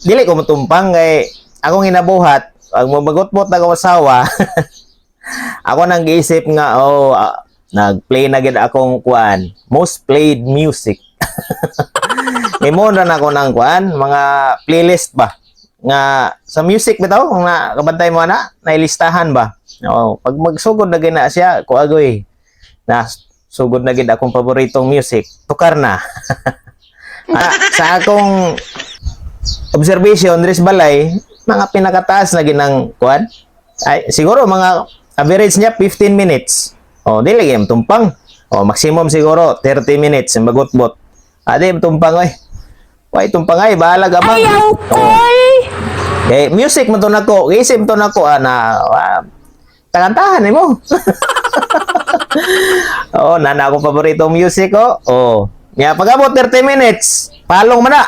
dili ko mutumpang kay akong hinabuhat pag mabagot-bot na ko asawa. Ako nang giisip nga nag-play na gid akong kuan, most played music. Imo na ako ng kuan, mga playlist ba nga sa music bitaw nga kabantay mo na nailistahan ba. Pag magsugod na gina siya ko agoy na sugod na gid akong paboritong music, tukar na. Sa akong observation dres balay, mga pinakataas na ginang kuan ay siguro mga average niya 15 minutes. Dili gyud tumpang. Maximum siguro 30 minutes ang bagot-bot. Ade tumpang oy. Why tumpang ay bahala gamang. Ayaw ko. Music man to nako, isip to nako takantahan mo. Nana ako paborito music ko. Nya pag abot 30 minutes, palong man na.